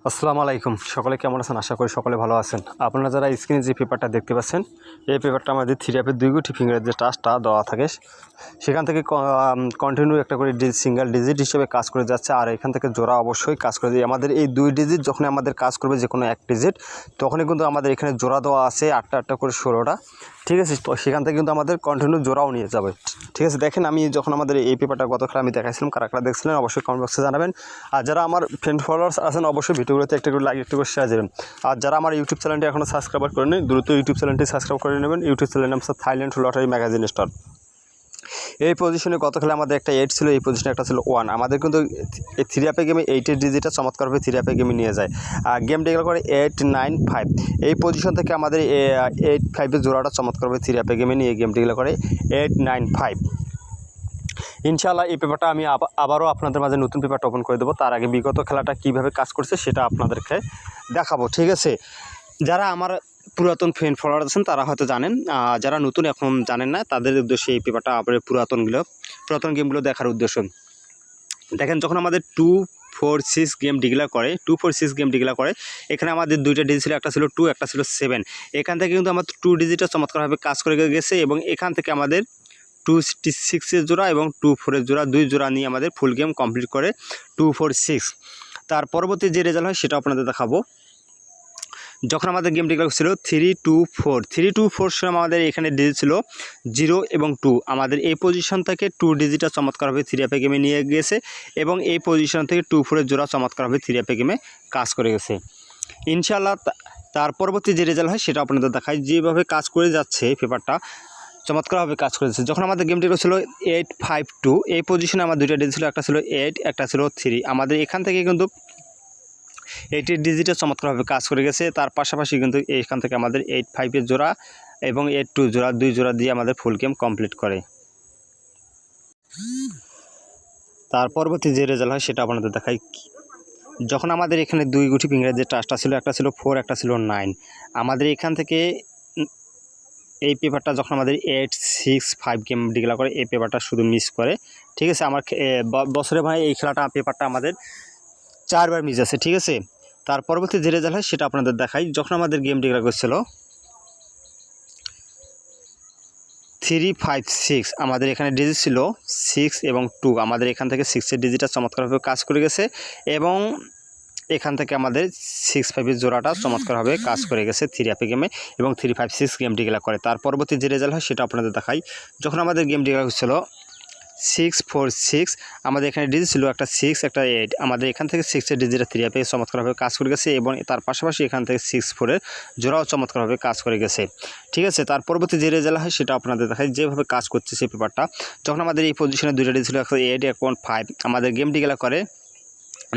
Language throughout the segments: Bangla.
আসসালামু আলাইকুম। সকলে কেমন আছেন? আশা করি সকলে ভালো আছেন। আপনারা যারা স্ক্রিনে যে পেপারটা দেখতে পাচ্ছেন, এই পেপারটা আমাদের থ্রি অ্যাপের 2 গুটি ফিঙ্গারের যে টাচটা দেওয়া থাকে, সেখান থেকে কন্টিনিউ একটা করে সিঙ্গেল ডিজিট হিসেবে কাজ করে যাচ্ছে। আর এখান থেকে জোড়া অবশ্যই কাজ করে যায়। আমাদের এই 2 ডিজিট যখন আমাদের কাজ করবে, যে কোনো এক ডিজিট, তখনই কিন্তু আমাদের এখানে জোড়া দেওয়া আছে 8টা করে 16টা। ঠিক আছে, তো সেখান থেকে কিন্তু আমাদের কন্টিনিউ জোড়াও নিয়ে যাবে। ঠিক আছে, দেখেন আমি যখন আমাদের এই পেপারটা গতকাল আমি দেখাইছিলাম, কারা কারা দেখছিলেন অবশ্যই কমেন্ট বক্সে জানাবেন। আর যারা আমার ফ্রেন্ড ফলোয়ার্স আছেন অবশ্যই ভিডিওগুলোতে একটা করে লাইক, একটু করে শেয়ার দেবেন। আর যারা আমার ইউটিউব চ্যানেলটি এখনও সাবস্ক্রাইব করেনি, দ্রুত ইউটিউব চ্যানেলটি সাবস্ক্রাইব করে নেবেন। ইউটিউব চ্যানেলের নাম হচ্ছে থাইল্যান্ড লটারি ম্যাগাজিন স্টোর। এই পজিশনে গতকালে আমাদের একটা 8 ছিল, এই পজিশনে একটা ছিল 1। আমাদের কিন্তু এই থ্রি অ্যাপে গেমে 8-এর ডিজিটটা চমৎকারভাবে থ্রি অ্যাপে গেমে নিয়ে যায়। আর গেম ডিক্লেয়ার করে 8-9-5। এই পজিশন থেকে আমাদের 8-5-এর জোড়াটা চমৎকারভাবে থ্রি অ্যাপে গেমে নিয়ে গেম ডিক্লেয়ার করে 8-9-5। ইনশাআল্লাহ এই পেপারটা আমি আবারও আপনাদের মাঝে নতুন পেপারটা ওপেন করে দেবো। তার আগে বিগত খেলাটা কীভাবে কাজ করছে সেটা আপনাদেরকে দেখাবো। ঠিক আছে, যারা আমার পুরাতন ফ্রেন্ড ফলোয়ার আছেন তারা হয়তো জানেন, যারা নতুন এখন জানেন না তাদের উদ্দেশ্যে এই পেপারটা আবার পুরাতন গেমগুলো দেখার উদ্দেশ্য। দেখেন, যখন আমাদের 2-4-6 গেম ডিক্লেয়ার করে, এখানে আমাদের 2টা ডিজিট ছিল, একটা ছিল 2, একটা ছিল 7। এখান থেকে কিন্তু আমাদের 2 ডিজিটটা চমৎকারভাবে কাজ করে গেছে এবং এখান থেকে আমাদের 2-6-এর জোড়া এবং 2-4-এর জোড়া, 2 জোড়া নিয়ে আমাদের ফুল গেম কমপ্লিট করে 2-4-6। তার পরবর্তী যে রেজাল্ট হয় সেটা আপনাদের দেখাবো। যখন আমাদের গেম ডিক্লেয়ার ছিল 3-2-4 সময় আমাদের এখানে ডিজিট ছিল 0 এবং 2। আমাদের এই পজিশন থেকে 2 ডিজিটটা চমৎকারভাবে থ্রি অ্যাপে গেমে নিয়ে গিয়েছে এবং এই পজিশন থেকে 2-4-এর জোড়া চমৎকারভাবে থ্রি অ্যাপে গেমে কাজ করে গেছে। ইনশাআল্লাহ তার পরবর্তী যে রেজাল্ট হয় সেটা আপনাদের দেখায়। যেভাবে কাজ করে যাচ্ছে পেপারটা চমৎকারভাবে কাজ করেছে। যখন আমাদের গেমটি ছিল 8-5-2, এই পজিশনে আমার 2টা ডিজিট ছিল, একটা ছিল 8, একটা ছিল 3। আমাদের এখান থেকে কিন্তু 8-এর ডিজিটে চমৎকারভাবে কাজ করে গেছে। তার পাশাপাশি কিন্তু এইখান থেকে আমাদের 8-5-এর জোড়া এবং 8-2 জোড়া, 2 জোড়া দিয়ে আমাদের ফুল গেম কমপ্লিট করে। তার পরবর্তী যে রেজাল্ট হয় সেটা আপনাদের দেখাই। যখন আমাদের এখানে 2 গুটি ফিঙ্গারের যে টাচটা ছিল, একটা ছিল 4, একটা ছিল 9। আমাদের এখান থেকে এই পেপারটা যখন আমাদের 8-6-5 গেম ডিক্লেয়ার করে, এই পেপারটা শুধু মিস করে। ঠিক আছে, আমার বছরে ভাই এই খেলাটা পেপারটা আমাদের 4বার মিস আছে। ঠিক আছে, তার পরবর্তী যে রেজাল্ট হয় সেটা আপনাদের দেখাই। যখন আমাদের গেম ডিক্লেয়ার করছিল 3-5-6, আমাদের এখানে ডিজিট ছিল 6 এবং 2। আমাদের এখান থেকে 6-এর ডিজিটটা চমৎকারভাবে কাজ করে গেছে এবং এখান থেকে আমাদের 6-5-এর জোড়াটা চমৎকারভাবে কাজ করে গেছে থ্রি অ্যাপে গেমে এবং 3-5-6 গেম ডিক্লেয়ার করে। তার পরবর্তী যে রেজাল্ট হয় সেটা আপনাদের দেখাই। যখন আমাদের গেম ডিক্লেয়ার হচ্ছিল 6-4-6, আমাদের এখানে ডিজিট ছিল একটা 6, একটা 8। আমাদের এখান থেকে 6-এর ডিজিটটা থ্রি অ্যাপে চমৎকারভাবে কাজ করে গেছে এবং তার পাশাপাশি এখান থেকে 6-4-এর জোড়াও চমৎকারভাবে কাজ করে গেছে। ঠিক আছে, তার পরবর্তী যে রেজাল্ট হয় সেটা আপনাদের দেখাই। যেভাবে কাজ করছে সেই পেপারটা, যখন আমাদের এই পজিশনে 2টা ডিজিট ছিল, একটা 8, একটা 5। আমাদের গেম ডিক্লেয়ার করে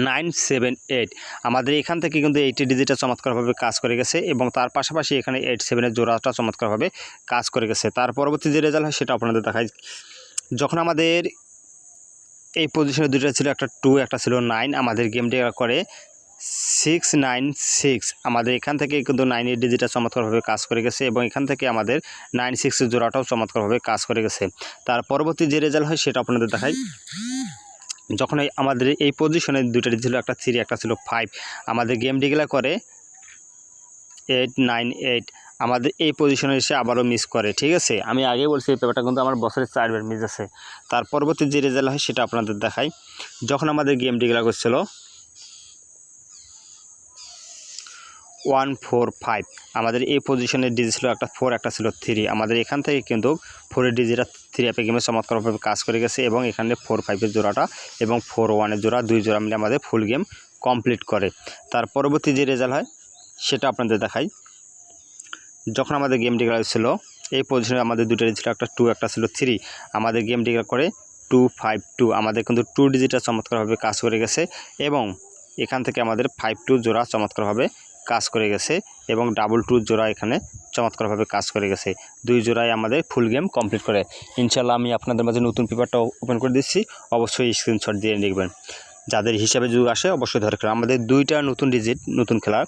9-7-8। আমাদের এখান থেকে কিন্তু 8-এর ডিজিটটা চমৎকারভাবে কাজ করে গেছে এবং তার পাশাপাশি এখানে 8-7-এর জোড়াটা চমৎকারভাবে কাজ করে গেছে। তার পরবর্তী যে রেজাল্ট হয় সেটা আপনাদের দেখাই। যখন আমাদের এই পজিশনে 2টা ছিল, একটা 2, একটা ছিল 9। আমাদের গেম ডিক্লেয়ার করে 6-9-6। আমাদের এখান থেকে কিন্তু 9-এর ডিজিটটা চমৎকারভাবে কাজ করে গেছে এবং এখান থেকে আমাদের 9-6-এর জোড়াটাও চমৎকারভাবে কাজ করে গেছে। তার পরবর্তী যে রেজাল্ট হয় সেটা আপনাদের দেখাই। যখন আমাদের এই পজিশনে 2টা ছিল, একটা 3, একটা ছিল 5। আমাদের গেম ডিক্লেয়ার করে 8-9-8। আমাদের এই পজিশনে এসে আবারও মিস করে। ঠিক আছে, আমি আগেই বলছি এই পেপারটা কিন্তু আমার বছরে 4বার মিস আছে। তার পরবর্তী যে রেজাল্ট হয় সেটা আপনাদের দেখাই। যখন আমাদের গেম ডিক্লেয়ার করছিল 1-4-5, আমাদের এই পজিশনের ডিজিট ছিল একটা 4, একটা ছিল 3। আমাদের এখান থেকে কিন্তু 4-এর ডিজিটটা থ্রি অ্যাপে গেমে চমৎকারভাবে কাজ করে গেছে এবং এখানে 4-5-এর জোড়াটা এবং 4-1-এর জোড়া, 2 জোড়া মিলে আমাদের ফুল গেম কমপ্লিট করে। তার পরবর্তী যে রেজাল্ট হয় সেটা আপনাদের দেখাই। যখন আমাদের গেম ডিক্লেয়ার ছিল এই পজিশনে আমাদের 2টা ডিজিট ছিল, একটা 2, একটা ছিল 3। আমাদের গেম ডিক্লেয়ার করে 2-5-2। আমাদের কিন্তু 2 ডিজিটটা চমৎকারভাবে কাজ করে গেছে এবং এখান থেকে আমাদের 5-2 জোড়া চমৎকারভাবে কাজ করে গেছে এবং 2-2 জোড়া এখানে চমৎকারভাবে কাজ করে গেছে। 2 জোড়ায় আমাদের ফুল গেম কমপ্লিট করে। ইনশাআল্লাহ আমি আপনাদের মাঝে নতুন পেপারটা ওপেন করে দিচ্ছি, অবশ্যই স্ক্রিনশট দিয়ে দেখবেন। যাদের হিসাবে যুগ আসে অবশ্যই ধরে খেলা। আমাদের 2টা নতুন ডিজিট, নতুন খেলা।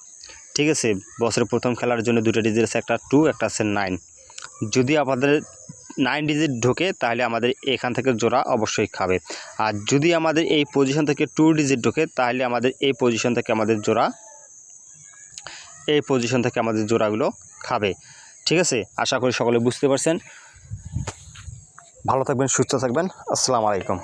ঠিক আছে, বছরের প্রথম খেলার জন্য 2টা ডিজিট আছে, একটা 2, একটা আছে 9। যদি আমাদের 9 ডিজিট ঢোকে তাহলে আমাদের এখান থেকে জোড়া অবশ্যই খাবে। আর যদি আমাদের এই পজিশন থেকে 2 ডিজিট ঢোকে তাহলে আমাদের এই পজিশন থেকে আমাদের জোড়া এই পজিশন থেকে আমাদের জোড়াগুলো খাবে। ঠিক আছে, আশা করি সকলে বুঝতে পারছেন। ভালো থাকবেন, সুস্থ থাকবেন। আসসালামু আলাইকুম।